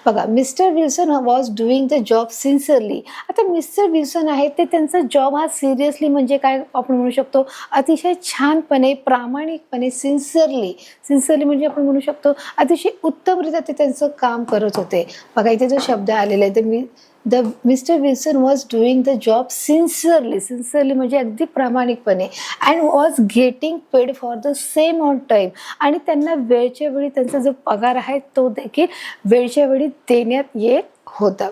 बघा, mister Wilson was doing the job sincerely. आता mister Wilson आहे ते त्यांचा जॉब हा सिरियसली म्हणजे काय आपण म्हणू शकतो, अतिशय छानपणे, प्रामाणिकपणे, सिन्सिअरली म्हणजे आपण म्हणू शकतो अतिशय उत्तमरित्या ते त्यांचं काम करत होते. बघा इथे जो शब्द आलेला आहे, the mister Wilson was doing the job sincerely म्हणजे अगदी प्रामाणिकपणे, and was getting paid for the same on time. आणि त्यांना वेळच्या वेळी त्यांचा जो पगार आहे तो देखील वेळच्या वेळी देण्यात येत होता.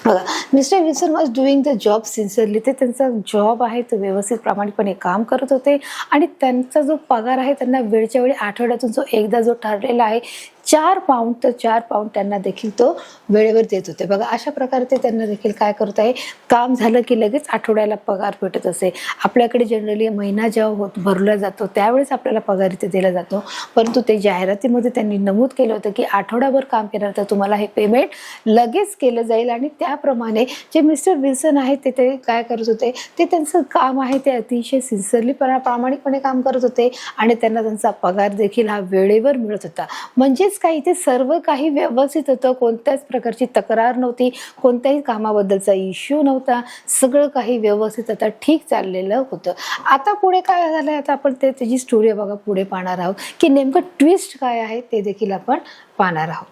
बघा, mister Wilson was doing the job sincerely, ते त्यांचा जॉब आहे तो व्यवस्थित प्रामाणिकपणे काम करत होते आणि त्यांचा जो पगार आहे त्यांना वेळच्या वेळी आठवड्यातून एकदा जो ठरलेला आहे 4 पाऊंड, तर 4 पाऊंड त्यांना देखील तो वेळेवर देत होते. बघा अशा प्रकारे ते त्यांना देखील काय करत आहे, काम झालं की लगेच आठवड्याला पगार भेटत असे. आपल्याकडे जनरली महिना जेव्हा भरला जातो त्यावेळेस आपल्याला पगार इथे दिला जातो, परंतु ते जाहिरातीमध्ये त्यांनी नमूद केलं होतं की आठवडाभर काम केलं तर तुम्हाला हे पेमेंट लगेच केलं जाईल. आणि त्याप्रमाणे जे मिस्टर विल्सन आहेत ते काय करत होते, ते त्यांचं काम आहे ते अतिशय सिन्सिअरली प्रामाणिकपणे काम करत होते आणि त्यांना त्यांचा पगार देखील हा वेळेवर मिळत होता. म्हणजेच काही ते सर्व काही व्यवस्थित होतं, कोणत्याच प्रकारची तक्रार नव्हती, कोणत्याही कामाबद्दलचा इश्यू नव्हता, सगळं काही व्यवस्थित आता ठीक चाललेलं होतं. आता पुढे काय झालं, आता आपण त्याची स्टोरी बघा पुढे पाहणार आहोत की नेमकं ट्विस्ट काय आहे ते देखील आपण पाहणार आहोत.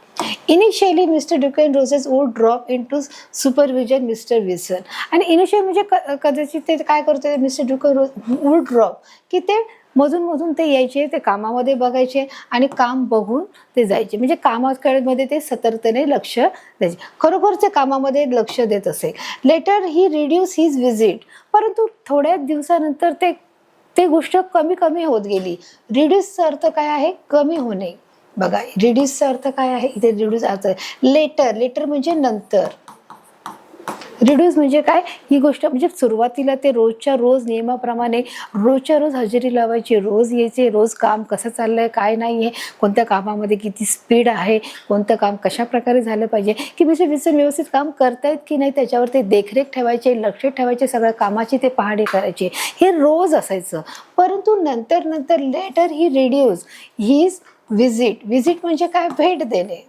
Initially mister Duncan Ross would drop in to supervision mister Wilson. आणि इनिशियल म्हणजे कदाचित ते काय करते, मिस्टर ड्युकेन वुड ड्रॉप की ते मधून ते यायचे, ते कामामध्ये बघायचे आणि काम बघून ते जायचे, म्हणजे कामाकडे ते सतर्कतेने लक्ष द्यायचे, खरोखर ते कामामध्ये लक्ष देत असे. लेटर ही रिड्यूस हिज व्हिजिट, परंतु थोड्या दिवसानंतर ते गोष्ट कमी होत गेली. रिड्यूसचा अर्थ काय आहे, कमी होणे. बघा रिड्यूसचा अर्थ काय आहे, इथे रिड्यूस अर्थ लेटर म्हणजे नंतर, रिड्यूस म्हणजे काय, ही गोष्ट म्हणजे सुरुवातीला ते रोजच्या रोज नियमाप्रमाणे रोजच्या रोज हजेरी लावायची, रोज यायचे, रोज काम कसं चाललंय काय नाही आहे, कोणत्या कामामध्ये किती स्पीड आहे, कोणतं काम कशा प्रकारे झालं पाहिजे, की मिस्टर विल्सन व्यवस्थित काम करतायत की नाही त्याच्यावर ते देखरेख ठेवायचे, लक्ष ठेवायचे, सगळ्या कामाची ते पाहणी करायचे, हे रोज असायचं. परंतु नंतर लेटर ही रिड्यूस हिज व्हिजिट म्हणजे काय, भेट देणे.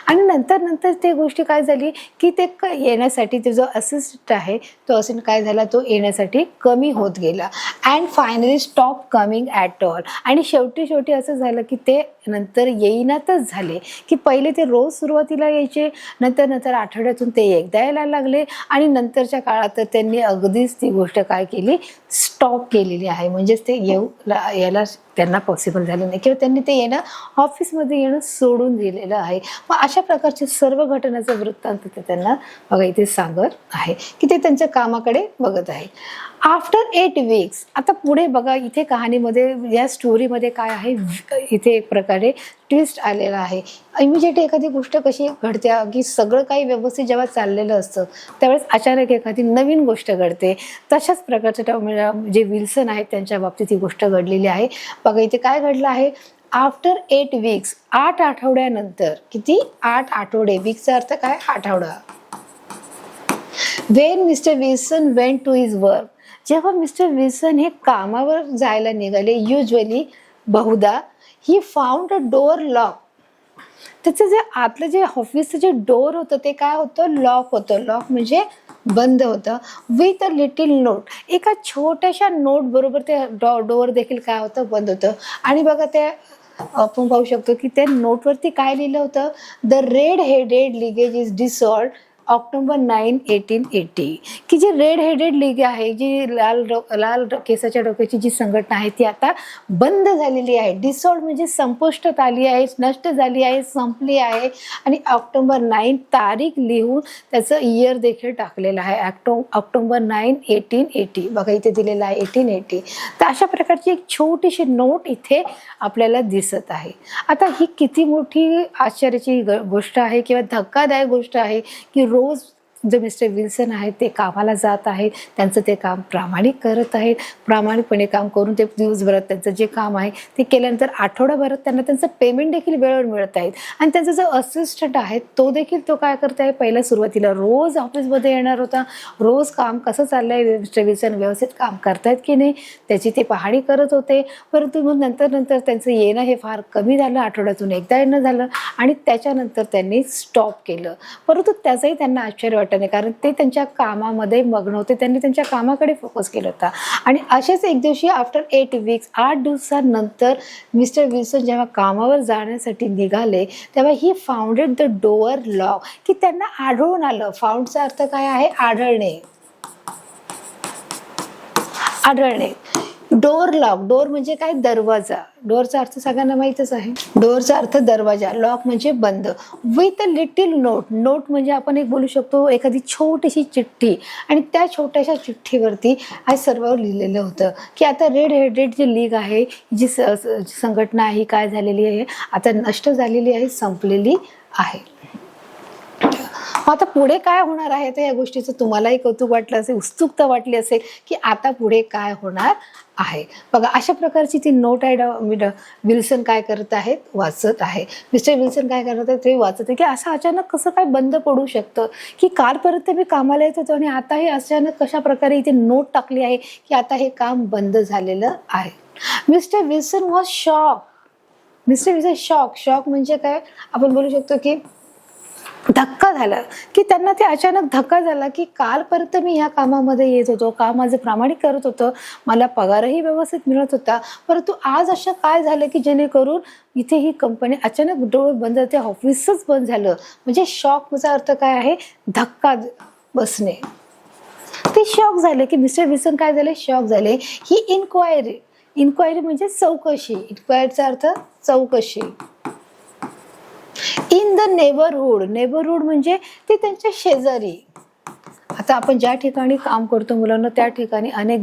आणि नंतर ते गोष्टी काय झाली की ते येण्यासाठी ते जो असिस्टंट आहे तो असिस्टंट काय झाला, तो येण्यासाठी कमी होत गेला. And finally stop coming at all. आणि शेवटी असं झालं की ते नंतर येईनातच झाले, की पहिले ते रोज सुरुवातीला यायचे, नंतर आठवड्यातून ते एकदा यायला लागले आणि नंतरच्या काळात तर त्यांनी अगदीच ती गोष्ट काय केली, स्टॉप केलेली आहे. म्हणजेच ते यायला त्यांना पॉसिबल झालं नाही किंवा त्यांनी ते येणं, ऑफिसमध्ये येणं सोडून दिलेलं आहे. मग अशा प्रकारचे सर्व घटनाचा वृत्तांत ते त्यांना बघा इथे सांगत आहे की ते त्यांच्या कामाकडे बघत आहे. आफ्टर 8 वीक्स, आता पुढे बघा इथे कहाणीमध्ये या स्टोरीमध्ये काय आहे, इथे एक प्रकारे ट्विस्ट आलेला आहे. इमिजिएट एखादी गोष्ट कशी घडते की सगळं काही व्यवस्थित जेव्हा चाललेलं असतं त्यावेळेस अचानक एखादी नवीन गोष्ट घडते. तशाच प्रकारच्या जे विल्सन आहेत त्यांच्या बाबतीत ही गोष्ट घडलेली आहे. बघा इथे काय घडलं आहे, आफ्टर 8 वीक्स, 8 आठवड्यानंतर, किती, 8 आठवडे, वीकचा अर्थ काय, आठवडा. When Mister Wilson went to his work, जेव्हा मिस्टर विल्सन हे कामावर जायला निघाले, युजली बहुधा, he found a door lock. त्याचं जे आतलं जे ऑफिसचं जे डोअर होतं ते काय होतं, लॉक होतं. लॉक म्हणजे बंद होतं. विथ अ लिटिल नोट, एका छोट्याशा नोट बरोबर ते डोअर देखील काय होतं, बंद होतं. आणि बघा ते आपण पाहू शकतो की त्या नोटवरती काय लिहिलं होतं, the red headed league is dissolved October 9, 1880. की जी रेड हेडेड लीग आहे, जी लाल केसाच्या डोक्याची जी संघटना आहे ती आता बंद झालेली आहे. डिसॉल्ड म्हणजे संपुष्टात आली आहे, नष्ट झाली आहे, संपली आहे. आणि ऑक्टोबर 9 तारीख लिहून त्याचं इयर देखील टाकलेलं आहे, ऑक्टोबर 9, 1880. बघा इथे दिलेलं आहे 1880. तर अशा प्रकारची एक छोटीशी नोट इथे आपल्याला दिसत आहे. आता ही किती मोठी आश्चर्याची गोष्ट आहे किंवा धक्कादायक गोष्ट आहे की रोज जे मिस्टर विल्सन आहेत ते कामाला जात आहेत, त्यांचं ते काम प्रामाणिक करत आहेत, प्रामाणिकपणे काम करून ते दिवसभरात त्यांचं जे काम आहे ते केल्यानंतर आठवडाभरात त्यांना त्यांचं पेमेंट देखील वेळेवर मिळत आहेत. आणि त्यांचा जो असिस्टंट आहे तो देखील तो काय करत आहे, पहिल्या सुरुवातीला रोज ऑफिसमध्ये येणार होता, रोज काम कसं चाललं आहे, मिस्टर विल्सन व्यवस्थित काम करतायत की नाही त्याची ते पाहणी करत होते. परंतु मग नंतर त्यांचं येणं हे फार कमी झालं, आठवड्यातून एकदा येणं झालं आणि त्याच्यानंतर त्यांनी स्टॉप केलं. परंतु त्याचंही त्यांना आश्चर्य वाटत नाही, कारण ते त्यांच्या कामामध्ये मग्न होते, त्यांनी त्यांच्या कामाकडे फोकस केला होता. आणि असेच एक दिवशी आफ्टर 8 वीक्स 8 दिवसांनंतर मिस्टर विल्सन जेव्हा कामावर जाण्यासाठी निघाले तेव्हा ही फाउंडेड द डोअर लॉक, की त्यांना आढळून आलं. फाउंडचा अर्थ काय आहे, आढळणे. आढळणे. डोअर लॉक, डोअर म्हणजे काय, दरवाजा. डोअरचा अर्थ सगळ्यांना माहीतच आहे. डोअरचा अर्थ दरवाजा, लॉक म्हणजे बंद. With a little note, note म्हणजे आपण एक बोलू शकतो एखादी छोटीशी चिठ्ठी, आणि त्या छोट्याशा चिठ्ठीवरती आज सर्व लिहिलेलं होतं की आता रेड हेडेड जी लीग आहे, जी संघटना आहे, काय झालेली आहे, आता नष्ट झालेली आहे, संपलेली आहे. आता पुढे काय होणार आहे तर या गोष्टीचं तुम्हालाही कौतुक वाटलं असेल, उत्सुकता वाटली असेल की आता पुढे काय होणार आहे. बघा अशा प्रकारची ती नोट आहे. विल्सन काय करत आहेत, वाचत आहे. मिस्टर विल्सन काय करत आहेत, ते वाचत आहे की असं अचानक कसं काय बंद पडू शकतं, की कालपर्यंत मी कामाला येत होतो आणि आता हे अचानक कशा प्रकारे इथे नोट टाकली आहे की आता हे काम बंद झालेलं आहे. Mister Wilson was shock. Mister Wilson shock म्हणजे काय, आपण बोलू शकतो की धक्का झाला, की त्यांना ते अचानक धक्का झाला की कालपर्यंत मी ह्या कामामध्ये येत होतो, काम माझं प्रामाणिक करत होतं, मला पगारही व्यवस्थित मिळत होता, परंतु आज असं काय झालं की जेणेकरून इथे ही कंपनी अचानक डोळे बंद, ते ऑफिसच बंद झालं. म्हणजे शॉकचा अर्थ काय आहे, धक्का बसणे. ते शॉक झाले की मिस्टर विल्सन काय झाले, शॉक झाले. ही इन्क्वायरी म्हणजे चौकशी. इन्क्वायरीचा अर्थ चौकशी. इन द नेबरहूड म्हणजे ते त्यांच्या शेजारी. आता आपण ज्या ठिकाणी काम करतो मुलांना, त्या ठिकाणी अनेक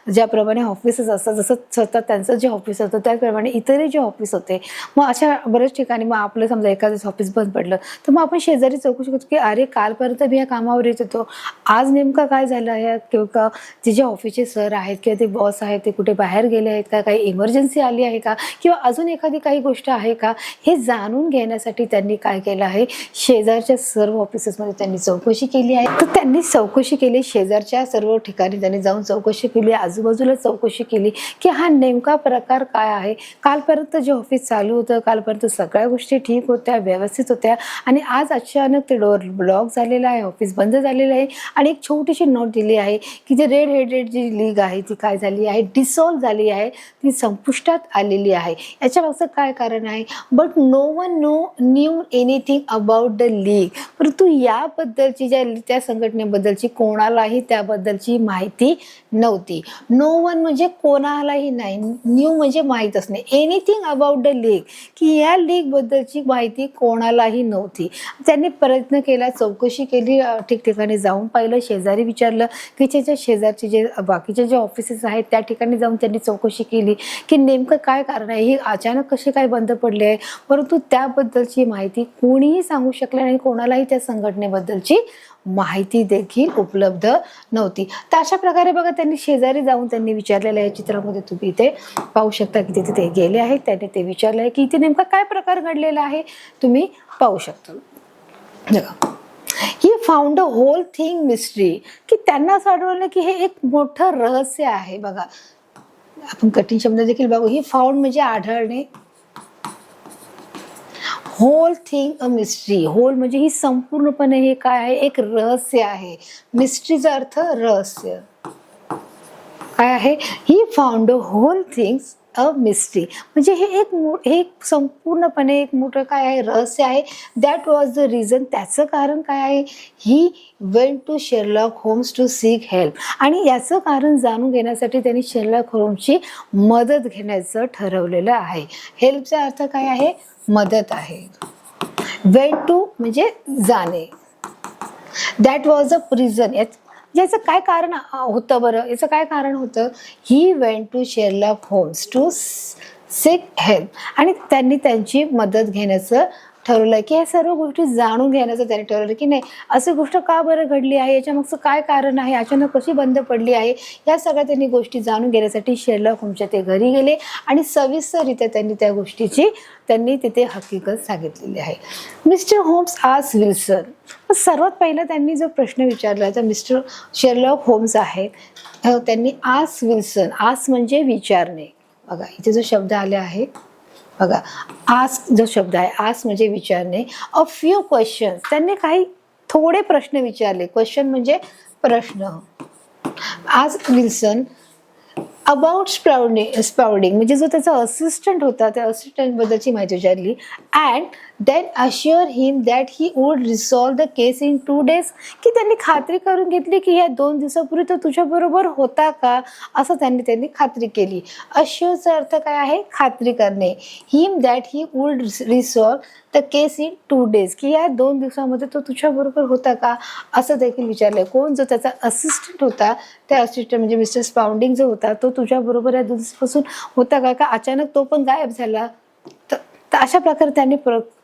ज्याप्रमाणे ऑफिसेस असतात, जसं स्वतः त्यांचं जे ऑफिस होतं त्याप्रमाणे इतरही जे ऑफिस होते, मग अशा बऱ्याच ठिकाणी मग आपलं समजा एखादं ऑफिस बंद पडलं तर मग आपण शेजारी चौकशी करतो की अरे कालपर्यंत मी या कामावर येत होतो, आज नेमका काय झालं आहे, किंवा ते जे ऑफिसचे सर आहेत किंवा ते बॉस आहेत ते कुठे बाहेर गेले आहेत का, काही इमर्जन्सी आली आहे का, किंवा अजून एखादी काही गोष्ट आहे का, हे जाणून घेण्यासाठी त्यांनी काय केलं आहे, शेजारच्या सर्व ऑफिसेसमध्ये त्यांनी चौकशी केली आहे. तर त्यांनी चौकशी केली, शेजारच्या सर्व ठिकाणी त्यांनी जाऊन चौकशी केली, आजूबाजूला चौकशी केली की हा नेमका प्रकार काय आहे. कालपर्यंत जे ऑफिस चालू होतं, कालपर्यंत सगळ्या गोष्टी ठीक होत्या, व्यवस्थित होत्या, आणि आज अचानक ते डोअर ब्लॉक झालेलं आहे, ऑफिस बंद झालेलं आहे, आणि एक छोटीशी नोट दिली आहे की जे रेड हेडेड जी लीग आहे ती काय झाली आहे, डिसॉल्व झाली आहे, ती संपुष्टात आलेली आहे. याच्या मागचं काय कारण आहे, but no one knew anything about the league. परंतु याबद्दलची त्या संघटनेबद्दलची कोणालाही त्याबद्दलची माहिती नव्हती. नो वन म्हणजे कोणालाही नाही, न्यू म्हणजे माहीत असणे, एनिथिंग अबाउट द लीग, की या लीग बद्दलची माहिती कोणालाही नव्हती. त्यांनी प्रयत्न केला, चौकशी केली, ठिकठिकाणी जाऊन पाहिलं, शेजारी विचारलं की त्याच्या शेजारचे जे बाकीचे जे ऑफिसेस आहेत त्या ठिकाणी जाऊन त्यांनी चौकशी केली की नेमकं काय कारण आहे, हे अचानक कसे काय बंद पडले आहे. परंतु त्याबद्दलची माहिती कोणीही सांगू शकलं नाही, कोणालाही त्या संघटनेबद्दलची माहिती देखील उपलब्ध नव्हती. तर अशा प्रकारे बघा त्यांनी शेजारी जाऊन त्यांनी विचारलेलं आहे. चित्रामध्ये तुम्ही इथे पाहू शकता की तिथे ते गेले आहेत, त्यांनी ते विचारलं आहे की इथे नेमका काय प्रकार घडलेला आहे, तुम्ही पाहू शकता. ही found a whole thing mystery, की त्यांना असं आढळलं की हे एक मोठं रहस्य आहे. बघा आपण कठीण शब्द देखील बघू. ही फाउंड म्हणजे आढळणे, whole thing a mystery. Whole म्हणजे ही संपूर्णपणे हे काय आहे, एक रहस्य आहे. मिस्ट्रीचा अर्थ रहस्य. काय आहे, ही found a whole things a mystery, म्हणजे हे एक संपूर्णपणे एक मोठं काय आहे, रहस्य आहे. दॅट वॉज द रिझन, त्याचं कारण काय आहे, he went to Sherlock Holmes to seek help, आणि याचं कारण जाणून घेण्यासाठी त्यांनी शेरलॉक होम्सची मदत घेण्याचं ठरवलेलं आहे. हेल्पचा अर्थ काय आहे, मदत आहे. वेंट टू म्हणजे जाणे. दॅट वॉज अ रिझन, याचं काय कारण होतं बरं, याचं काय कारण होतं, he went to Sherlock Holmes to seek help, आणि त्यांनी त्यांची मदत घेण्याचं ठरवलं की ह्या सर्व गोष्टी जाणून घेण्याचं त्याने ठरवलं की नाही अशी गोष्ट का बरं घडली आहे, याच्यामागचं काय कारण आहे, अचानक कशी बंद पडली आहे, या सगळ्या त्यांनी गोष्टी जाणून घेण्यासाठी शेरलॉक होमच्या ते घरी गेले आणि सविस्तररित्या त्यांनी त्या गोष्टीची त्यांनी तिथे हकीकत सांगितलेली आहे. मिस्टर होम्स आज विल्सन, सर्वात पहिला त्यांनी जो प्रश्न विचारला तर मिस्टर शेरलॉक होम्स आहेत त्यांनी आज विल्सन, आज म्हणजे विचारणे, बघा इथे जो शब्द आले आहे बघा आज जो शब्द आहे आज म्हणजे विचारणे. अ फ्यू क्वेश्चन्स, त्यांनी काही थोडे प्रश्न विचारले, क्वेश्चन म्हणजे प्रश्न. आज विल्सन अबाउट स्पाउडिंग म्हणजे जो त्याचा असिस्टंट होता त्या असिस्टंट बद्दलची माहिती विचारली. And then assure him that he would resolve the case in 2 days, की त्यांनी खात्री करून घेतली की ह्या 2 दिवसापूर्वी तो तुझ्याबरोबर होता का, असं त्यांनी खात्री केली. अश्युअरचा अर्थ काय आहे, खात्री करणे. Him that he would resolve the case in 2 days, की या 2 दिवसामध्ये तो तुझ्याबरोबर होता का असं देखील विचारलंय. कोण, जो त्याचा असिस्टंट होता त्या असिस्टंट म्हणजे मिस्टर स्पाउंडिंग जो होता तो तुझ्याबरोबर या दिवसापासून होता का अचानक तो पण गायब झाला. तर अशा प्रकारे त्यांनी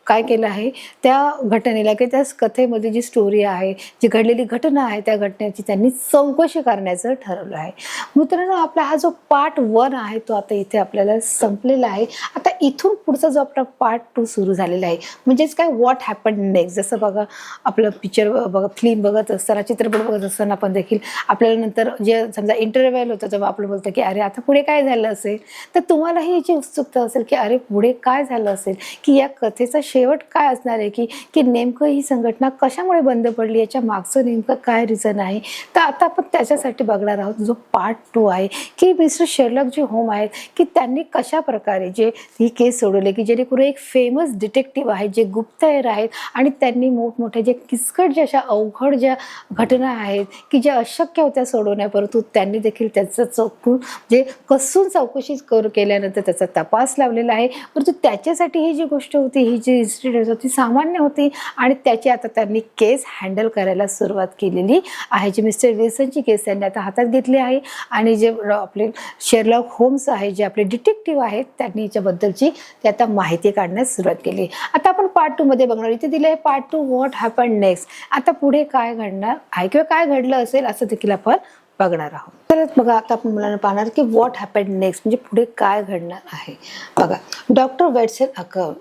काय केलं आहे त्या घटनेला की त्या कथेमध्ये जी स्टोरी आहे, जी घडलेली घटना आहे त्या घटनेची त्यांनी चौकशी करण्याचं ठरवलं आहे. मित्रांनो, आपला हा जो पार्ट 1 आहे तो आता इथे आपल्याला संपलेला आहे. आता इथून पुढचा जो आपला पार्ट 2 सुरू झालेला आहे म्हणजेच काय, व्हॉट हॅपन नेक्स्ट. जसं बघा आपलं पिक्चर बघा, फिल्म बघत असताना, चित्रपट बघत असताना पण देखील आपल्याला नंतर जे समजा इंटरव्ह्यूल होतं तेव्हा आपलं बोलतं की अरे आता पुढे काय झालं असेल, तर तुम्हालाही याची उत्सुकता असेल की अरे पुढे काय झालं असेल, की या कथेचा शेवट काय असणार आहे, की नेमकं ही संघटना कशामुळे बंद पडली, याच्या मागचं नेमकं काय रिझन आहे. तर आता आपण त्याच्यासाठी बघणार आहोत जो पार्ट 2 आहे की मिस्टर शेरलॉक जे होम आहेत की त्यांनी कशा प्रकारे जे ही केस सोडवली, की जेणेकरून एक फेमस डिटेक्टिव्ह आहे जे गुप्तहेर आहेत आणि त्यांनी मोठमोठ्या जे किचकट ज्या अशा अवघड ज्या घटना आहेत की ज्या अशक्य होत्या सोडवण्या, परंतु त्यांनी देखील त्याचं जे कसून चौकशी केल्यानंतर त्याचा तपास लावलेला आहे. परंतु त्याच्यासाठी ही जी गोष्ट होती, ही जी इन्सिडेंट होती सामान्य होती आणि त्याची आता त्यांनी केस हँडल करायला सुरुवात केलेली आहे. जी मिस्टर विल्सनची केस त्यांनी आता हातात घेतली आहे आणि जे आपले शेरलॉक होम्स आहे, जे आपले डिटेक्टिव्ह आहेत, त्यांनी याच्याबद्दलची ते आता माहिती काढण्यास सुरुवात केली. आता आपण पार्ट 2 मध्ये बघणार. इथे दिलं आहे पार्ट 2 व्हॉट हॅपन नेक्स्ट. आता पुढे काय घडणार आहे किंवा काय घडलं असेल असं देखील आपण बघणार आहोत. तर बघा आता आपण मुलांना पाहणार की व्हॉट हॅपन नेक्स्ट म्हणजे पुढे काय घडणार आहे. बघा डॉक्टर वेटसन अकाउंट,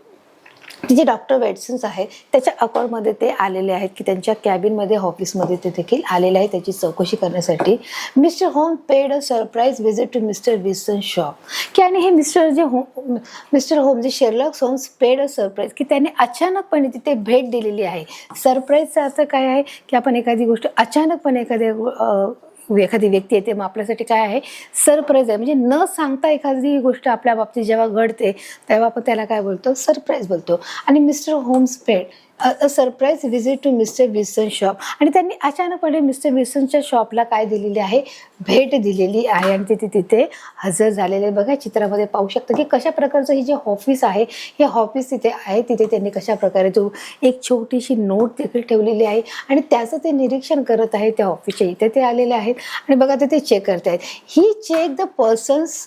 जे डॉक्टर वेटसन्स आहेत त्याच्या अकाउंटमध्ये ते आलेले आहेत की त्यांच्या कॅबिनमध्ये ऑफिसमध्ये ते देखील आलेले आहेत त्याची चौकशी करण्यासाठी. मिस्टर होम paid a surprise visit to Mister Wilson shop, की आणि हे मिस्टर होम जे Sherlock Holmes paid a surprise, की त्यांनी अचानकपणे तिथे भेट दिलेली आहे. सरप्राईजचा अर्थ काय आहे की आपण एखादी गोष्ट अचानकपणे एखादी व्यक्ती येते, मग आपल्यासाठी काय आहे, सरप्राईज आहे. म्हणजे न सांगता एखादी गोष्ट आपल्या बाबतीत जेव्हा घडते तेव्हा आपण त्याला काय बोलतो, सरप्राईज बोलतो. आणि Mister Holmes paid a surprise visit to Mister Wilson shop, आणि त्यांनी अचानकपणे मिस्टर विल्सनच्या शॉपला काय दिलेली आहे, भेट दिलेली आहे आणि तिथे हजर झालेले. बघा चित्रामध्ये पाहू शकता की कशा प्रकारचं हे जे ऑफिस आहे, हे ऑफिस तिथे आहे. तिथे त्यांनी कशा प्रकारे तो एक छोटीशी नोट देखील ठेवलेली आहे आणि त्याचं ते निरीक्षण करत आहे. त्या ऑफिसच्या इथे ते आलेले आहेत आणि बघा ते चेक करत आहेत. He check the persons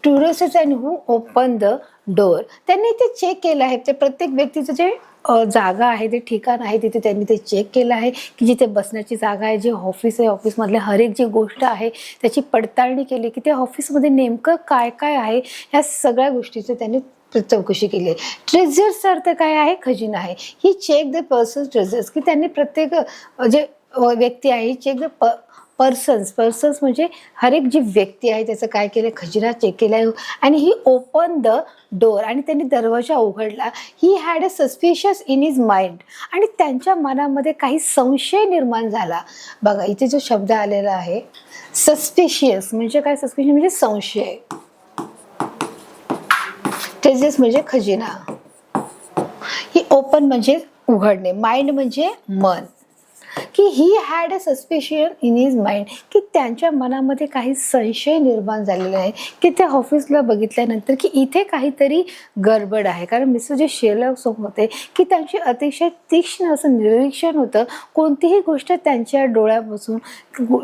tourist and who open the door. त्यांनी ते चेक केलं आहे. ते प्रत्येक व्यक्तीचं जे जागा आहे, ते ठिकाण आहे, तिथे त्यांनी ते चेक केलं आहे की जिथे बसण्याची जागा आहे, जे ऑफिस आहे, ऑफिसमधल्या हर एक जी गोष्ट आहे त्याची पडताळणी केली की त्या ऑफिसमध्ये नेमकं काय काय आहे, ह्या सगळ्या गोष्टीचं त्यांनी चौकशी केली आहे. ट्रेझर्सचा अर्थ काय आहे, खजिना आहे. ही चेक द पर्सन ट्रेझर्स, की त्यांनी प्रत्येक जे व्यक्ती आहे ही चेक द पर्सन्स म्हणजे हर एक जी व्यक्ती आहे त्याचं काय केलं, खजिना चेक केला आहे. आणि ही ओपन द डोअर, आणि त्यांनी दरवाजा उघडला. He had a suspicious in his mind, आणि त्यांच्या मनामध्ये काही संशय निर्माण झाला. बघा इथे जो शब्द आलेला आहे सस्पिशियस म्हणजे काय, सस्पिशियस म्हणजे संशय, ट्रेझर्स म्हणजे खजिना, ही ओपन म्हणजे उघडणे, माइंड म्हणजे मन, की he had a suspicion in his mind, की त्यांच्या मनामध्ये काही संशय निर्माण झालेला आहे की त्या ऑफिसला बघितल्यानंतर की इथे काहीतरी गडबड आहे. कारण मिस्टर जे शेरलॉक होल्म्स होते की त्यांची अतिशय तीक्ष्ण असं निरीक्षण होतं. कोणतीही गोष्ट त्यांच्या डोळ्यापासून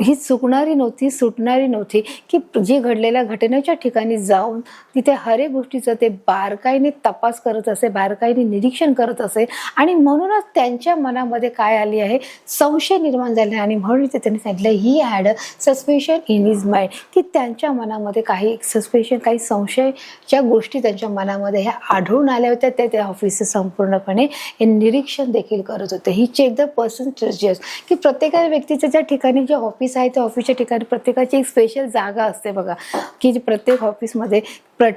ही चुकणारी नव्हती, सुटणारी नव्हती, की जे घडलेल्या घटनेच्या ठिकाणी जाऊन तिथे हर एक गोष्टीचं ते बारकाईने तपास करत असे, बारकाईने निरीक्षण करत असे. आणि म्हणूनच त्यांच्या मनामध्ये काय आली आहे, संशय निर्माण झाले. आणि म्हणून ते त्यांनी सांगितलं he had a suspicion in his mind, की त्यांच्या मनामध्ये काही सस्पेशन, काही संशयच्या गोष्टी त्यांच्या मनामध्ये ह्या आढळून आल्या होत्या. त्या ऑफिसचं संपूर्णपणे हे निरीक्षण देखील करत होते. ही चेक द पर्सन ट्रेजर्स, की प्रत्येका व्यक्तीच्या ज्या ठिकाणी जे ऑफिस आहे त्या ऑफिसच्या ठिकाणी प्रत्येकाची एक स्पेशल जागा असते बघा, की प्रत्येक ऑफिसमध्ये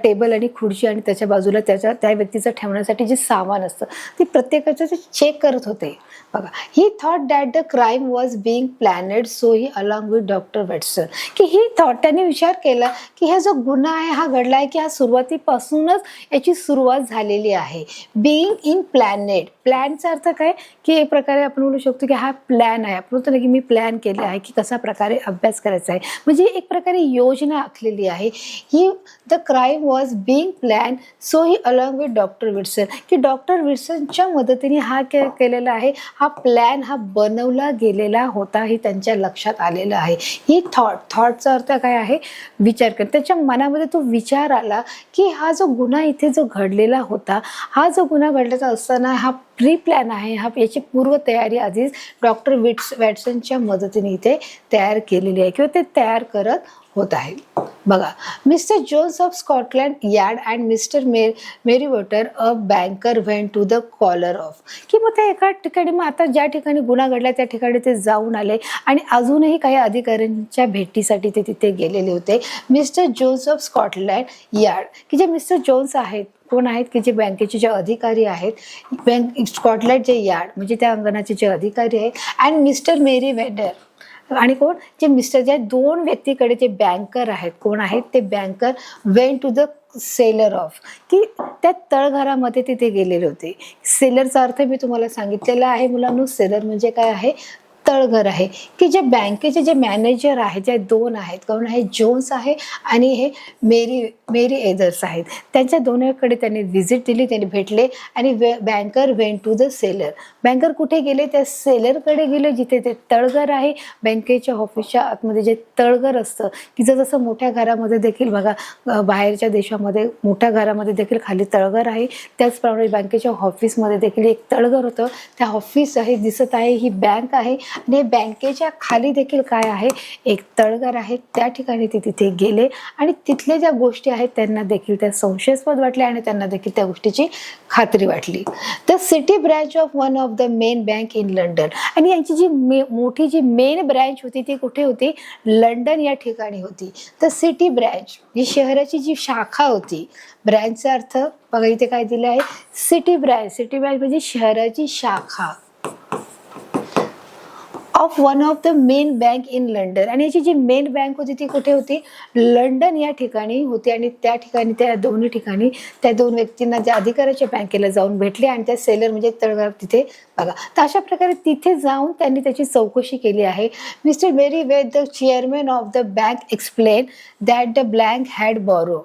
टेबल आणि खुर्ची आणि त्याच्या बाजूला त्या व्यक्तीचं ठेवण्यासाठी जे सामान असतं ते प्रत्येकाचं ते चेक करत होते बघा. He thought that the crime was being planned, so he along with doctor Watson, की ही थॉट त्यांनी विचार केला की हा जो गुन्हा आहे हा घडला आहे की हा सुरुवातीपासूनच याची सुरुवात झालेली आहे. बिंग इन प्लॅनेड, प्लॅनचा अर्थ काय की एक प्रकारे आपण बोलू शकतो की हा प्लॅन आहे. आपण बोलतो ना की मी प्लॅन केले आहे की कशा प्रकारे अभ्यास करायचा आहे, म्हणजे एक प्रकारे योजना आखलेली आहे. He the crime was being plan, so he along with doctor Wilson, की डॉक्टर विल्सनच्या मदतीने हा केलेला आहे, हा प्लॅन हा बनवला गेलेला होता, हे त्यांच्या लक्षात आलेलं आहे. ही थॉटचा अर्थ काय आहे, विचार कर. त्याच्या मनामध्ये तो विचार आला की हा जो गुन्हा इथे जो घडलेला होता, हा जो गुन्हा घडलेला असताना हा प्री प्लॅन आहे, हा याची पूर्वतयारी आधीच डॉक्टर वॅटसनच्या मदतीने इथे तयार केलेली आहे किंवा ते तयार करत होत आहे बघा. Mister Jones of Scotland Yard and mister Merryweather a banker went to the collar off, की मग ते एका ठिकाणी, मग आता ज्या ठिकाणी गुन्हा घडला त्या ठिकाणी ते जाऊन आले आणि अजूनही काही अधिकाऱ्यांच्या भेटीसाठी ते तिथे गेलेले होते. Mister Jones of Scotland yard, की जे मिस्टर जोन्स आहेत कोण आहेत की जे बँकेचे जे अधिकारी आहेत, बँक स्कॉटलंड जे यार्ड म्हणजे त्या अंगणाचे जे अधिकारी आहेत, अँड मिस्टर मेरीवेटर, आणि कोण जे मिस्टर ज्या दोन व्यक्तीकडे जे बँकर आहेत, कोण आहेत ते banker went to the cellar of, की त्या तळघरामध्ये तिथे गेलेले होते. सेलरचा अर्थ मी तुम्हाला सांगितलेला आहे मुलांनो. सेलर म्हणजे काय आहे, तळघर आहे. की जे बँकेचे जे मॅनेजर आहेत, जे दोन आहेत, कोण आहे, जोन्स आहे आणि हे मेरी एदर्स आहेत, त्यांच्या दोन्हीकडे त्यांनी व्हिजिट दिली, त्यांनी भेटले आणि banker went to the cellar. Banker कुठे गेले, त्या सेलरकडे गेले जिथे ते तळघर आहे. बँकेच्या ऑफिसच्या आतमध्ये जे तळघर असतं, की जसं मोठ्या घरामध्ये देखील बघा, बाहेरच्या देशामध्ये मोठ्या घरामध्ये देखील खाली तळघर आहे, त्याचप्रमाणे बँकेच्या ऑफिसमध्ये देखील एक तळघर होतं. त्या ऑफिस आहे दिसत आहे, ही बँक आहे आणि बँकेच्या खाली देखील काय आहे, एक तळघर आहे. त्या ठिकाणी ते तिथे गेले आणि तिथल्या ज्या गोष्टी आहेत त्यांना देखील त्या संशयास्पद वाटल्या आणि त्यांना देखील त्या गोष्टीची खात्री वाटली. The city branch of one of the main bank in London, आणि यांची जी मोठी जी मेन ब्रँच होती ती कुठे होती, लंडन या ठिकाणी होती. द सिटी ब्रँच ही शहराची जी शाखा होती. ब्रँचचा अर्थ बघा इथे काय दिलं आहे, सिटी ब्रँच. सिटी ब्रँच म्हणजे शहराची शाखा of one of the main bank in London, आणि याची जी मेन बँक होती ती कुठे होती, लंडन या ठिकाणी होती. आणि त्या ठिकाणी त्या दोन्ही ठिकाणी त्या दोन व्यक्तींना ज्या अधिकाऱ्याच्या बँकेला जाऊन भेटले आणि त्या सेलर म्हणजे तळघर तिथे बघा. तर अशा प्रकारे तिथे जाऊन त्यांनी त्याची चौकशी केली आहे. Mister Merryweather the chairman of the bank explain that the bank had borrow,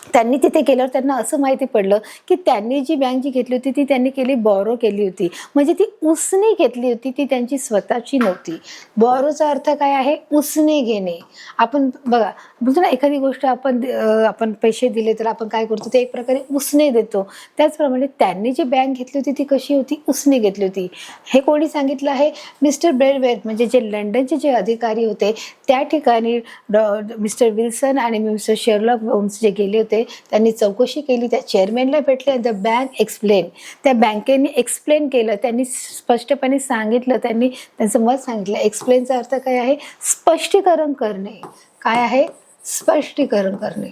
त्यांनी तिथे गेल्यावर त्यांना असं माहिती पडलं की त्यांनी जी बँक जी घेतली होती ती त्यांनी केली बॉरो केली होती, म्हणजे ती उसने घेतली होती, ती त्यांची स्वतःची नव्हती. बॉरोचा अर्थ काय आहे, उसने घेणे. आपण बघा बोलतो ना, एखादी गोष्ट आपण पैसे दिले तर आपण काय करतो, ते एक प्रकारे उसने देतो. त्याचप्रमाणे त्यांनी जी बँक घेतली होती ती कशी होती, उसने घेतली होती. हे कोणी सांगितलं आहे, मिस्टर ब्रेडवेट, म्हणजे जे लंडनचे जे अधिकारी होते त्या ठिकाणी मिस्टर विल्सन आणि मिस्टर शेरलॉक होल्म्स जे गेले होते त्यांनी चौकशी केली, त्या चेअरमॅनला भेटले. द बँक एक्सप्लेन, त्या बँकेने एक्सप्लेन केलं, त्यांनी स्पष्टपणे सांगितलं, त्यांनी त्यांचं मत सांगितलं. एक्सप्लेनचा अर्थ काय आहे, स्पष्टीकरण करणे. काय आहे, स्पष्टीकरण करणे.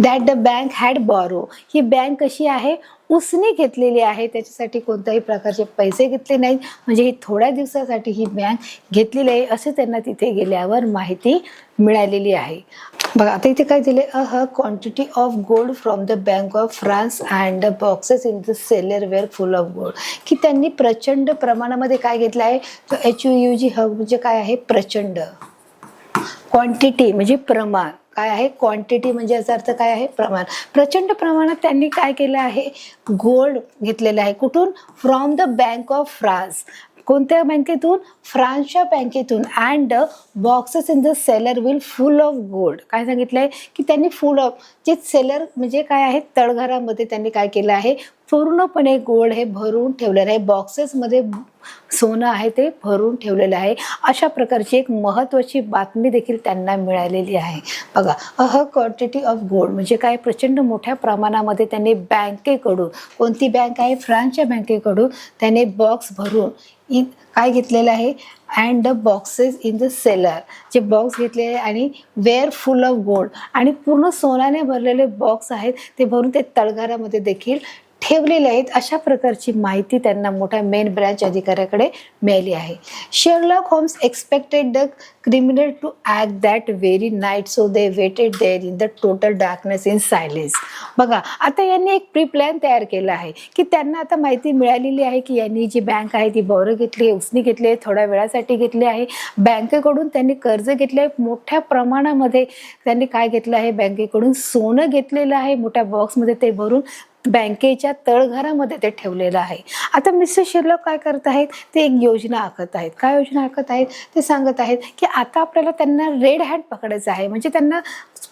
That the bank had borrow, he bank कशी आहे, उसने घेतलेली आहे, त्याच्यासाठी कोणत्याही प्रकारचे पैसे घेतले नाहीत, म्हणजे ही थोड्या दिवसासाठी ही बँक घेतलेली आहे असे त्यांना तिथे गेल्यावर माहिती मिळालेली आहे. बघा आता इथे काय दिले, quantity of gold from the bank of France and the boxes in the cellar were full of gold, की त्यांनी प्रचंड प्रमाणामध्ये काय घेतलं आहे, तर HUG म्हणजे काय आहे, प्रचंड. क्वांटिटी म्हणजे प्रमाण, काय आहे क्वांटिटी म्हणजे याचा अर्थ काय आहे, प्रमाण. प्रचंड प्रमाणात त्यांनी काय केलं आहे, गोल्ड घेतलेलं आहे. कुठून, from the bank of France, कोणत्या बँकेतून, फ्रान्सच्या बँकेतून. And boxes in the seller will full of gold, काय सांगितलंय की त्यांनी फुल ऑफ, जे सेलर म्हणजे काय आहे, तळघरामध्ये त्यांनी काय केलं आहे, पूर्णपणे गोल्ड हे भरून ठेवलेलं आहे, बॉक्सेसमध्ये सोनं आहे ते भरून ठेवलेलं आहे. अशा प्रकारची एक महत्त्वाची बातमी देखील त्यांना मिळालेली आहे. बघा, क्वांटिटी ऑफ गोल्ड म्हणजे काय, प्रचंड मोठ्या प्रमाणामध्ये त्यांनी बँकेकडून, कोणती बँक आहे, फ्रान्सच्या बँकेकडून त्याने बॉक्स भरून काय घेतलेलं आहे, and the boxes in the seller, जे बॉक्स घेतले आहे आणि वेअर फुल ऑफ गोल्ड, आणि पूर्ण सोन्याने भरलेले बॉक्स आहेत ते भरून ते तळघरामध्ये देखील ठेवलेले आहेत. अशा प्रकारची माहिती त्यांना मोठ्या मेन ब्रँच अधिकाऱ्याकडे मिळाली आहे. Sherlock Holmes expected the criminal to act that very night, so they waited there in the total darkness in silence. बघा आता यांनी एक प्री प्लॅन तयार केला आहे, की त्यांना आता माहिती मिळालेली आहे की यांनी जी बँक आहे ती बोरं घेतली, उसनी घेतली, थोड्या वेळासाठी घेतली आहे, बँकेकडून त्यांनी कर्ज घेतले आहे, मोठ्या प्रमाणामध्ये त्यांनी काय घेतलं आहे, बँकेकडून सोनं घेतलेलं आहे, मोठ्या बॉक्समध्ये ते भरून बँकेच्या तळघरामध्ये ते ठेवलेलं आहे. आता मिस्टर शेरलॉक काय करत आहेत, ते एक योजना आखत आहेत. काय योजना आखत आहेत, ते सांगत आहेत की आता आपल्याला त्यांना रेड हँड पकडायचं आहे, म्हणजे त्यांना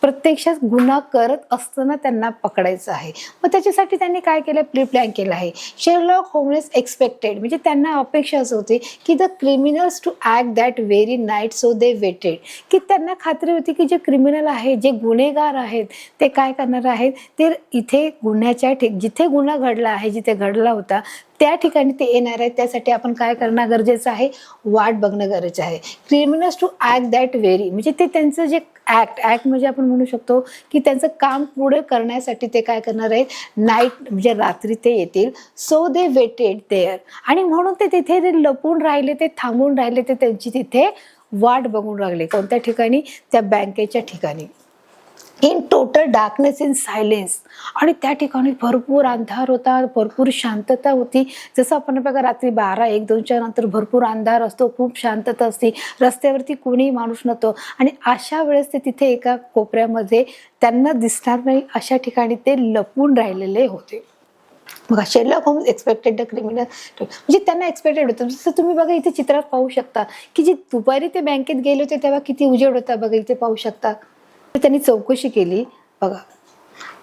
प्रत्यक्षात गुन्हा करत असताना त्यांना पकडायचं आहे. मग त्याच्यासाठी त्यांनी काय केलं, प्री प्लॅन केलं आहे. शेरलॉक होम्स एक्सपेक्टेड म्हणजे त्यांना अपेक्षा असं होती की the criminals to act that very night, so they waited, की त्यांना खात्री होती की जे क्रिमिनल आहेत, जे गुन्हेगार आहेत, ते काय करणार आहेत, ते इथे गुन्ह्याच्या जिथे गुन्हा घडला आहे, जिथे घडला होता त्या ठिकाणी ते येणार आहे. त्यासाठी आपण काय करणं गरजेचं आहे, वाट बघणं गरजेचं आहे. Criminals to act that very म्हणजे ते त्यांचं जे ॲक्ट म्हणजे आपण म्हणू शकतो की त्यांचं काम पुढे करण्यासाठी ते काय करणार आहेत, नाईट म्हणजे रात्री ते येतील. सो दे वेटेड देअर, आणि म्हणून ते तिथे ते लपून राहिले, ते थांबून राहिले, ते त्यांची तिथे वाट बघून राहिले. कोणत्या ठिकाणी, त्या बँकेच्या ठिकाणी. In total darkness in silence, आणि त्या ठिकाणी भरपूर अंधार होता, भरपूर शांतता होती. जसं आपण बघा रात्री 12, 1, 2च्या नंतर भरपूर अंधार असतो, खूप शांतता असते, रस्त्यावरती कोणीही माणूस नव्हतो, आणि अशा वेळेस ते तिथे एका कोपऱ्यामध्ये त्यांना दिसणार नाही अशा ठिकाणी ते लपून राहिलेले होते. बघा, Sherlock Holmes expected the criminal म्हणजे त्यांना एक्सपेक्टेड होतं. जसं तुम्ही बघा इथे चित्रात पाहू शकता की जे दुपारी ते बँकेत गेले होते तेव्हा किती उजेड होता, बघा इथे पाहू शकता. त्यांनी चौकशी केली बघा,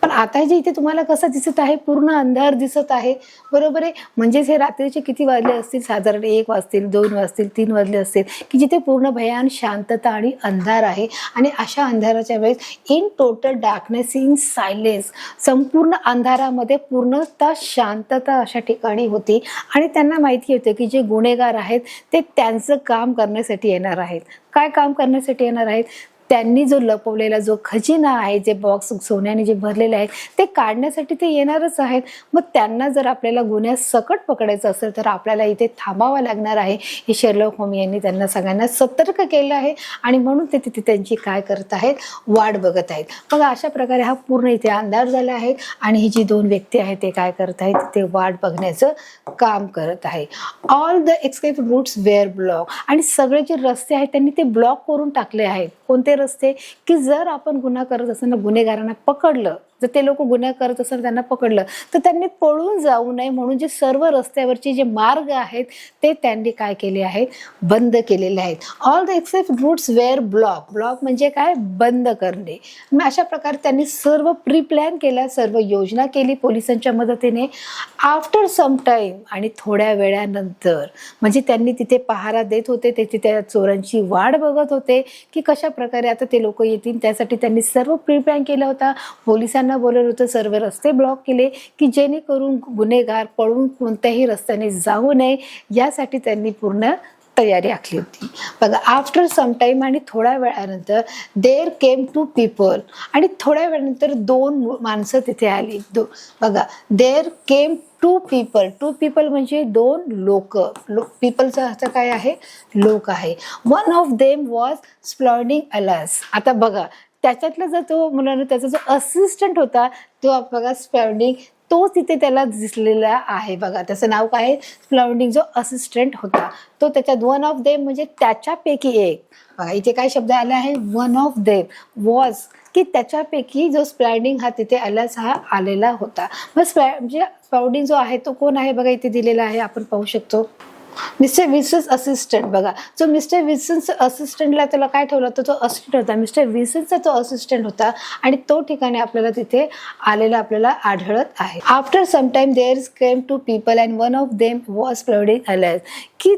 पण आता जे इथे तुम्हाला कसं दिसत आहे, पूर्ण अंधार दिसत आहे, बरोबर आहे. म्हणजेच हे रात्रीचे किती वाजले असतील, साधारण 1 वाजतील, 2 वाजतील, 3 वाजले असतील, की जिथे पूर्ण भयान शांतता आणि अंधार आहे. आणि अशा अंधाराच्या वेळेस in total darkness in silence, संपूर्ण अंधारामध्ये पूर्णतः शांतता अशा ठिकाणी होती. आणि त्यांना माहिती होतं की जे गुन्हेगार आहेत ते त्यांचं काम करण्यासाठी येणार आहेत. काय काम करण्यासाठी येणार आहेत, त्यांनी जो लपवलेला जो खजिना आहे, जे बॉक्स सोन्याने जे भरलेले आहेत ते काढण्यासाठी ते येणारच आहेत. मग त्यांना जर आपल्याला गुन्ह्यात सकट पकडायचं असेल तर आपल्याला इथे थांबावं लागणार आहे. हे शेरलॉक होम्स यांनी त्यांना सगळ्यांना सतर्क केलं आहे, आणि म्हणून ते तिथे त्यांची काय करत आहेत, वाट बघत आहेत. बघा अशा प्रकारे हा पूर्ण इथे अंधार झाला आहे, आणि ही जी 2 व्यक्ती आहेत ते काय करत आहेत, ते वाट बघण्याचं काम करत आहे. All the escape routes were block, आणि सगळे जे रस्ते आहेत त्यांनी ते ब्लॉक करून टाकले आहेत. कोणते रस्ते, की जर आपण गुन्हा करत असताना गुन्हेगारांना पकडलं, जर ते लोक गुन्हा करत असताना त्यांना पकडलं तर त्यांनी पळून जाऊ नये म्हणून जे सर्व रस्त्यावरचे जे मार्ग आहेत ते त्यांनी काय केले आहेत, बंद केलेले आहेत. All the except routes were block म्हणजे काय, बंद करणे. मग अशा प्रकारे त्यांनी सर्व प्री प्लॅन केला, सर्व योजना केली पोलिसांच्या मदतीने. आफ्टर सम टाइम, आणि थोड्या वेळानंतर, म्हणजे त्यांनी तिथे पहारा देत होते, ते त्या चोरांची वाट बघत होते की कशा प्रकारे आता ते लोक येतील. त्यासाठी त्यांनी सर्व प्री प्लॅन केला होता. पोलिसांना बोलवलं होतं, सर्व रस्ते ब्लॉक केले की जेणेकरून गुन्हेगार पळून कोणत्याही रस्त्याने जाऊ नये, यासाठी त्यांनी पूर्ण तयारी आखली होती. बघा, आफ्टर सम टाईम आणि थोड्या वेळानंतर देअर केम टू पीपल, आणि थोड्या वेळानंतर दोन माणसं तिथे आली. बघा, देअर केम टू पीपल म्हणजे दोन लोक. पीपलचा अर्थ काय आहे? लोक आहे. वन ऑफ देम वॉज स्प्लॉन्डिंग अलास. आता बघा, त्याच्यातला जर तो मुलांना त्याचा जो असिस्टंट होता तो बघा स्प्लॉन्डिंग, तो तिथे त्याला दिसलेला आहे. बघा, त्याचं नाव काय आहे? स्प्लॉन्डिंग. जो असिस्टंट होता तो त्याच्यात वन ऑफ देम म्हणजे त्याच्यापैकी एक. बघा, इथे काय शब्द आला आहे? वन ऑफ देम वॉज, की त्याच्यापैकी जो स्प्लॉन्डिंग हा तिथे आलाच हा आलेला होता. मग म्हणजे स्प्लॉन्डिंग जो आहे तो कोण आहे? बघा, इथे दिलेला आहे, आपण पाहू शकतो. Mister Wilson's assistant. बघा, जो मिस्टर विल्सन्स असिस्टंटला त्याला काय ठेवलं होतं? तो असिस्टंट होता. मिस्टर विल्सनचा तो असिस्टंट होता आणि तो ठिकाणी आपल्याला तिथे आलेला आपल्याला आढळत आहे. After some time there came two people and one of them was स्प्लॉन्डिंग अलाइज, की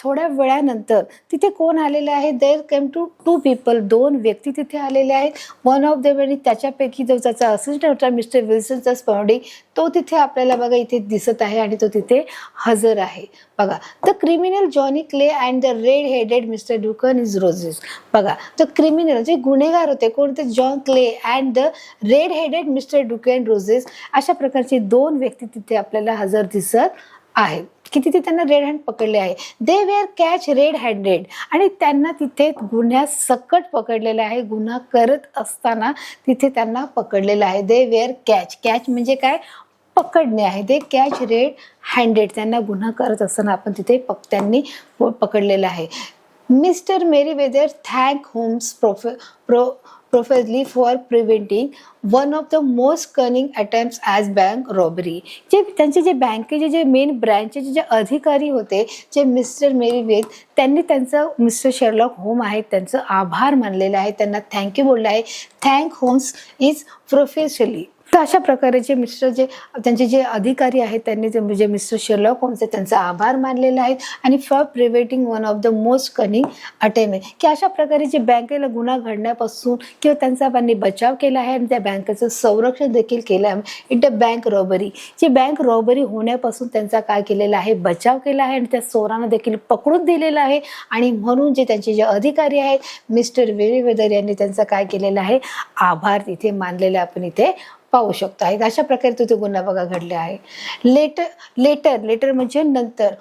थोड्या वेळानंतर तिथे कोण आलेले आहे? देअर केम टू पीपल, दोन व्यक्ती तिथे आलेले आहेत. वन ऑफ देम, आणि त्याच्यापैकी जो त्याचा असिस्टंट होता मिस्टर विल्सनचा स्प्लॉन्डिंग, तो तिथे आपल्याला बघा इथे दिसत आहे आणि तो तिथे हजर आहे. बघा, the criminal Johnny clay and the red headed mister Dukan is roses. बघा, तो क्रिमिनल जे गुन्हेगार होते कोणते? John clay and the red headed mister Dukan roses. अशा प्रकारचे दोन व्यक्ती तिथे आपल्याला हजर दिसत आहेत, की तिथे त्यांना रेड हँड पकडले आहे. They were catch red handed, आणि त्यांना तिथे गुन्ह्यात सकट पकडलेलं आहे. गुन्हा करत असताना तिथे त्यांना पकडलेलं आहे. दे वेअर कॅच म्हणजे काय? पकडणे आहे. दे कॅच रेड हँडेड, त्यांना गुन्हा करत असताना आपण तिथे त्यांनी पकडलेलं आहे. Mister Merryweather thank Holmes profusely for preventing one of the most cunning attempts as bank robbery. जे त्यांचे जे बँकेचे जे मेन ब्रँचचे जे अधिकारी होते, जे मिस्टर मेरीवेद, त्यांनी त्यांचं मिस्टर शेरलॉक होम आहेत त्यांचं आभार मानलेलं आहे, त्यांना थँक्यू बोललं आहे. Thank Holmes is professionally. तर अशा प्रकारे जे मिस्टर जे त्यांचे जे अधिकारी आहेत त्यांनी जे मिस्टर शेरलॉक होम्स आहेत त्यांचा आभार मानलेला आहे. आणि for preventing one of the most कनिंग अटेम्प्ट, की अशा प्रकारे जे बँकेला गुन्हा घडण्यापासून किंवा त्यांचा त्यांनी बचाव केला आहे आणि त्या बँकेचं संरक्षण देखील केलं आहे. इन द बँक रॉबरी, जी बँक रॉबरी होण्यापासून त्यांचा काय केलेला आहे? बचाव केला आहे आणि त्या चोरांना देखील पकडून दिलेलं आहे. आणि म्हणून जे त्यांचे जे अधिकारी आहेत मिस्टर मेरीवेदर यांनी त्यांचा काय केलेला आहे? आभार तिथे मानलेला आपण इथे पाहू शकतो आहे. अशा प्रकारे तिथे गुन्हा बघा घडले आहे. लेटर म्हणजे नंतर.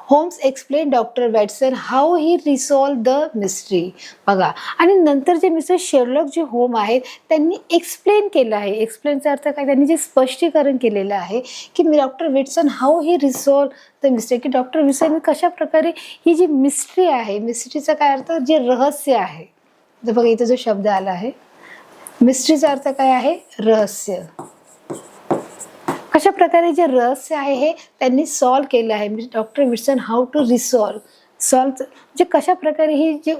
Holmes explain doctor Watson how he resolve the mystery. बघा, आणि नंतर जे मिस्टर शेरलॉक जे होम आहेत त्यांनी एक्सप्लेन केलं आहे. एक्सप्लेनचा अर्थ काय? त्यांनी जे स्पष्टीकरण केलेलं आहे की doctor Watson how he resolve the mystery, की डॉक्टर वॅटसन कशा प्रकारे ही जी मिस्ट्री आहे, मिस्ट्रीचा काय अर्थ? जे रहस्य आहे. तर बघा, इथे जो शब्द आला आहे मिस्ट्रीचा अर्थ काय आहे? रहस्य. कशा प्रकारे जे रहस्य आहे हे त्यांनी सॉल्व केलं आहे. Doctor Wilson how to solve म्हणजे कशा प्रकारे ही जी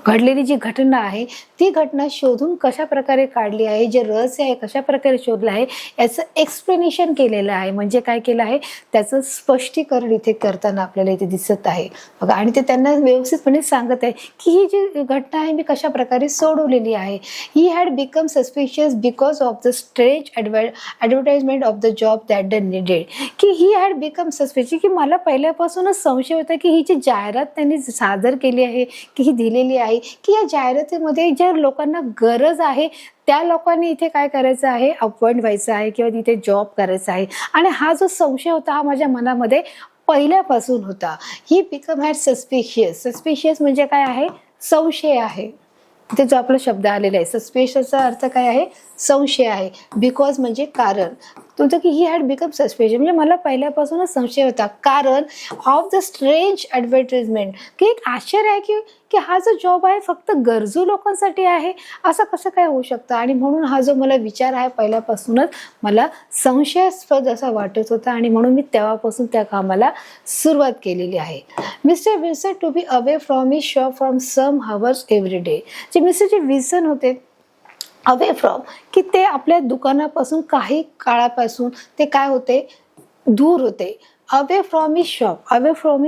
घडलेली जी घटना आहे ती घटना शोधून कशा प्रकारे काढली आहे, जे रहस्य आहे कशा प्रकारे शोधलं आहे याचं एक्सप्लेनेशन केलेलं आहे. म्हणजे काय केलं आहे? त्याचं स्पष्टीकरण इथे करताना आपल्याला इथे दिसत आहे बघा. आणि ते त्यांना व्यवस्थितपणे सांगत आहे की ही जी घटना आहे मी कशा प्रकारे सोडवलेली आहे. He had become suspicious because of the strange advertisement of the job that the needed, की ही हॅड बिकम सस्पिशियस, की मला पहिल्यापासूनच संशय होता की ही जी जाहिरात त्यांनी सादर केली आहे की ही दिलेली आहे की या जाहिरातीमध्ये ज्या लोकांना गरज आहे त्या लोकांनी इथे काय करायचं आहे? अपॉइंट व्हायचं आहे किंवा तिथे जॉब करायचा आहे. आणि हा जो संशय होता हा माझ्या मनामध्ये पहिल्यापासून होता. ही बिकम हॅड सस्पिशियस म्हणजे काय आहे? संशय आहे. इथे जो आपला शब्द आलेला आहे सस्पिशियसचा अर्थ काय आहे? संशय आहे. बिकॉज म्हणजे कारण. तुमचं की ही हॅड बिकम सस्पिशियस म्हणजे मला पहिल्यापासूनच संशय होता कारण ऑफ द स्ट्रेंज ॲडव्हर्टाइजमेंट, की एक आश्चर्य आहे की हा जो जॉब आहे फक्त गरजू लोकांसाठी आहे, असं कसं काय होऊ शकतं. आणि म्हणून हा जो मला विचार आहे पहिल्यापासूनच मला संशयास्पद असा वाटत होता आणि म्हणून मी तेव्हापासून त्या कामाला सुरुवात केलेली आहे. Mister Wilson to be away from his shop from some hours every day. जे मिस्टर जे विल्सन होते अवे फ्रॉम, की ते आपल्या दुकानापासून काही काळापासून ते काय होते? दूर होते. अवे फ्रॉम हिज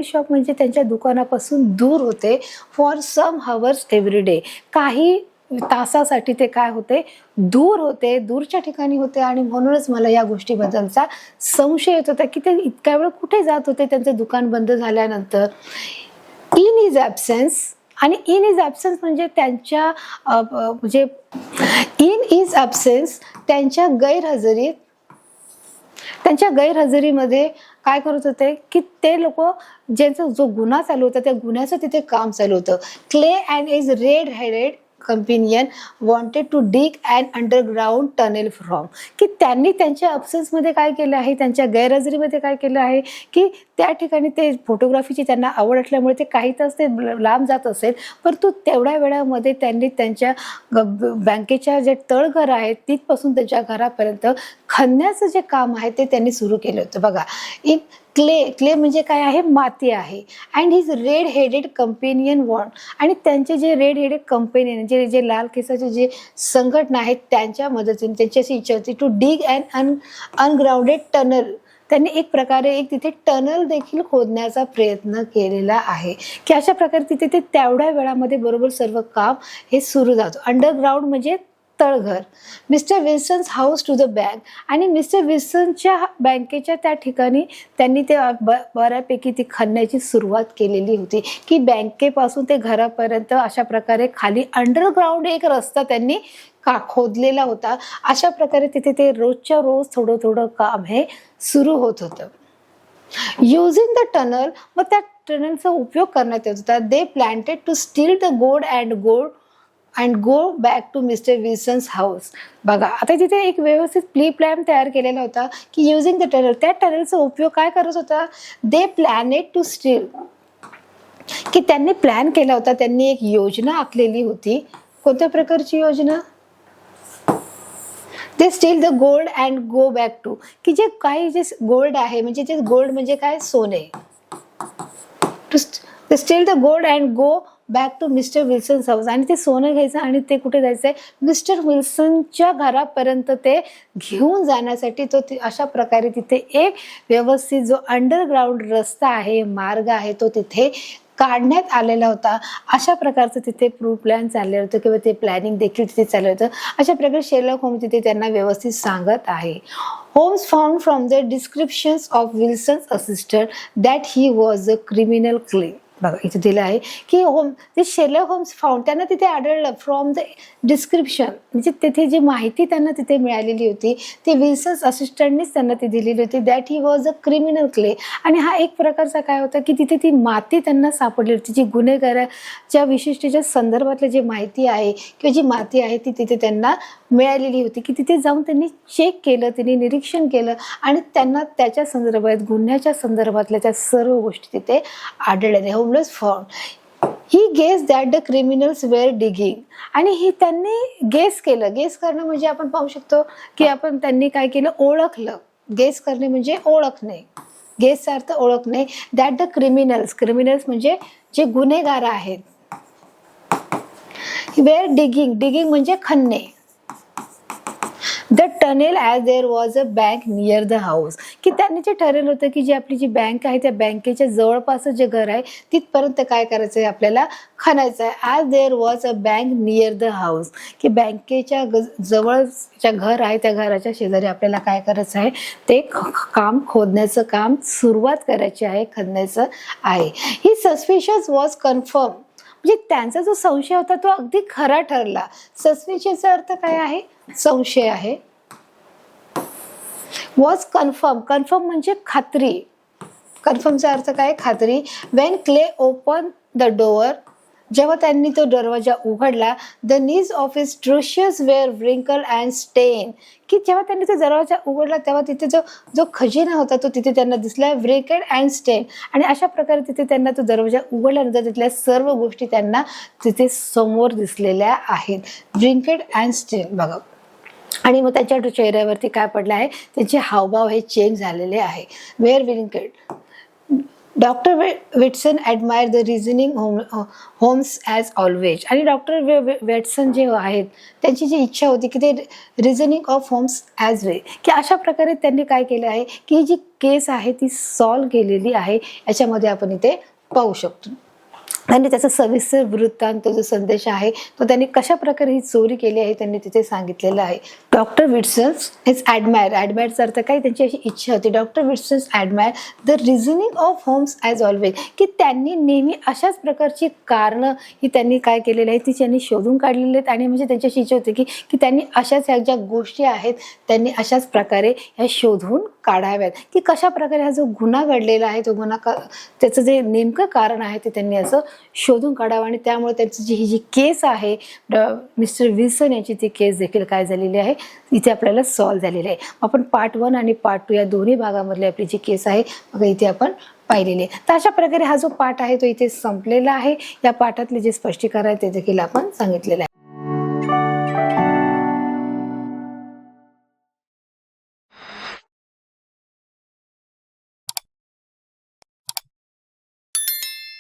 शॉप म्हणजे त्यांच्या दुकानापासून दूर होते. For some hours every day, काही तासासाठी ते काय होते, दूर होते, दूरच्या ठिकाणी होते. आणि म्हणूनच मला या गोष्टीबद्दलचा संशय येत होता की ते इतक्या वेळ कुठे जात होते त्यांचं दुकान बंद झाल्यानंतर. इन इज ॲब्सेन्स, आणि इन इज ॲब्सेन्स म्हणजे त्यांच्या म्हणजे इन इज ॲब्सेन्स त्यांच्या गैरहजेरीत, त्यांच्या गैरहजेरीमध्ये काय करत होते की ते लोक ज्यांचा जो गुन्हा चालू होता त्या गुन्ह्याचं तिथे काम चालू होतं. Clay and is red headed companion wanted to dig and underground tunnel from, की त्यांनी त्यांच्या अब्सेन्समध्ये काय केलं आहे, त्यांच्या गैरहजेरीमध्ये काय केलं आहे की त्या ठिकाणी ते फोटोग्राफीची त्यांना आवड असल्यामुळे ते काही तास ते लांब जात असेल, परंतु तेवढ्या वेळामध्ये त्यांनी त्यांच्या बँकेच्या जे तळघर आहेत तिथपासून त्यांच्या घरापर्यंत खणण्याचं जे काम आहे ते त्यांनी सुरू केलं होतं. बघा, इन क्ले म्हणजे काय आहे, माती आहे. And his red headed companion want, आणि त्यांचे जे रेड हेडेड कंपेनियन जे लाल केसाचे जे संघटना आहेत त्यांच्या मदतीने त्यांची अशी इच्छा होती to dig and ungrounded tunnel, त्यांनी एक प्रकारे एक तिथे टनल देखील खोदण्याचा प्रयत्न केलेला आहे, की अशा प्रकारे तिथे ते तेवढ्या वेळामध्ये बरोबर सर्व काम हे सुरू जातं. अंडरग्राउंड म्हणजे तळघर. Mister Wilson's house to the bank, आणि मिस्टर विल्सनच्या बँकेच्या त्या ठिकाणी त्यांनी ते बऱ्यापैकी ती खणण्याची सुरुवात केलेली होती, की बँकेपासून ते घरापर्यंत अशा प्रकारे खाली अंडरग्राउंड एक रस्ता त्यांनी खोदलेला होता. अशा प्रकारे तिथे ते रोजच्या रोज थोडं थोडं काम हे सुरू होत होतं. युझिंग द टनल, मग त्या टनलचा उपयोग करण्यात येत होता. They planted to steal the gold and go back to mister Wilson's house. बघा, आता तिथे एक व्यवस्थित प्लॅन तयार केलेला होता की युझिंग द टनल, त्या टनलचा उपयोग काय करत होता. दे प्लॅनेड टू स्टील, की त्यांनी प्लॅन केला होता, त्यांनी एक योजना आखलेली होती. कोणत्या प्रकारची योजना. They steal the gold and go back to, की जे काही जे गोल्ड आहे म्हणजे जे गोल्ड म्हणजे काय, सोने. To steal the gold and go back to mister Wilson's house, आणि ते सोनं घ्यायचं आणि ते कुठे जायचं आहे, मिस्टर विल्सनच्या घरापर्यंत ते घेऊन जाण्यासाठी. तो अशा प्रकारे तिथे एक व्यवस्थित जो अंडरग्राऊंड रस्ता आहे, मार्ग आहे, तो तिथे काढण्यात आलेला होता. अशा प्रकारचं तिथे प्लॅन चाललं होतं किंवा ते प्लॅनिंग देखील तिथे चाललं होतं. अशा प्रकारे शेरलॉक होम्स तिथे त्यांना व्यवस्थित सांगत आहे. Holmes found from the descriptions of Wilson's assistant that he was a criminal Clay. बघा, इथे दिलं आहे की ते शेरलॉक होम्स फाउंड, त्यांना तिथे आढळलं फ्रॉम द डिस्क्रिप्शन, म्हणजे तिथे जी माहिती त्यांना तिथे मिळालेली होती ती विल्सन्स असिस्टंटनीच त्यांना ती दिलेली होती. That he was a criminal clay, आणि हा एक प्रकारचा काय होता की तिथे ती माती त्यांना सापडली होती, जी गुन्हेगाराच्या विशिष्टच्या संदर्भातली जी माहिती आहे किंवा जी माती आहे ती तिथे त्यांना मिळालेली होती, की तिथे जाऊन त्यांनी चेक केलं, त्यांनी निरीक्षण केलं आणि त्यांना त्याच्या संदर्भात, गुन्ह्याच्या संदर्भातल्या त्या सर्व गोष्टी तिथे आढळल्या. Homeless found he guess that the criminals were digging, आणि ही त्यांनी गेस केलं. गेस करणं म्हणजे आपण पाहू शकतो की त्यांनी काय केलं, ओळखलं. गेस करणे म्हणजे ओळखणे, गेसचा अर्थ ओळखणे. दॅट द क्रिमिनल्स म्हणजे जे गुन्हेगार आहेत. वेअर डिगिंग म्हणजे खणणे. The tunnel as there was a bank near the house, की त्यांनी जे ठरवलं होतं की जी आपली जी बँक आहे त्या बँकेच्या जवळपास जे घर आहे तिथपर्यंत काय करायचं आहे, आपल्याला खणायचं आहे. As there was a bank near the house, की बँकेच्या जवळच्या घर आहे त्या घराच्या शेजारी आपल्याला काय करायचं आहे, ते काम खोदण्याचं काम सुरुवात करायची आहे, खणण्याचं आहे. ही सस्पिशियस वॉज कन्फर्म, म्हणजे त्यांचा जो संशय होता तो अगदी खरा ठरला. सस्पिशियसचा अर्थ काय आहे, संशय आहे. वॉज कन्फर्म म्हणजे खात्री. कन्फर्मचा अर्थ काय, खात्री. When Clay open the door, जेव्हा त्यांनी तो दरवाजा उघडला. The knees of his trousers were wrinkle and stain, की जेव्हा त्यांनी तो दरवाजा उघडला तेव्हा तिथे जो खजिना होता तो तिथे त्यांना दिसला, व्रिंकल अँड स्टेन. आणि अशा प्रकारे तिथे त्यांना तो दरवाजा उघडल्यानंतर तिथल्या सर्व गोष्टी त्यांना तिथे समोर दिसलेल्या आहेत. व्रिंकल अँड स्टेन. बघा, आणि मग त्याच्या चेहऱ्यावरती काय पडलं आहे, त्यांचे हावभाव हे चेंज झालेले आहे. Were wrinkled. Doctor Watson admire the reasoning Holmes as always, आणि डॉक्टर वेटसन जे आहेत त्यांची जी इच्छा होती की ते reasoning of Holmes as way, की अशा प्रकारे त्यांनी काय केलं आहे की ही जी केस आहे ती सॉल्व केलेली आहे. याच्यामध्ये आपण इथे पाहू शकतो. त्यांनी त्याचा सविस्तर वृत्तांत जो संदेश आहे तो त्यांनी कशा प्रकारे ही चोरी केली आहे त्यांनी तिथे सांगितलेलं आहे. डॉक्टर विटसन इज ॲडमायरचा अर्थ काय, त्यांची अशी इच्छा होती. Doctor Watson admire the reasoning of Holmes as always, की त्यांनी नेहमी अशाच प्रकारची कारणं ही त्यांनी काय केलेली आहे ती त्यांनी शोधून काढलेली आहेत. आणि म्हणजे त्यांची अशी इच्छा होती की त्यांनी अशाच ह्या ज्या गोष्टी आहेत त्यांनी अशाच प्रकारे ह्या शोधून काढाव्यात, की कशा प्रकारे हा जो गुन्हा घडलेला आहे तो गुन्हा त्याचं जे नेमकं कारण आहे ते त्यांनी असं शोधून काढावं. आणि त्यामुळे त्यांची ही जी केस आहे मिस्टर विल्सन यांची ती केस देखील काय झालेली आहे इथे आपल्याला सॉल्व्ह झालेली आहे. आपण पार्ट 1 आणि पार्ट 2 या दोन्ही भागामधली आपली जी केस आहे मग इथे आपण पाहिलेली आहे. तर अशा प्रकारे हा जो पाठ आहे तो इथे संपलेला आहे. या पाठातले जे स्पष्टीकरण आहे ते देखील आपण सांगितलेलं आहे.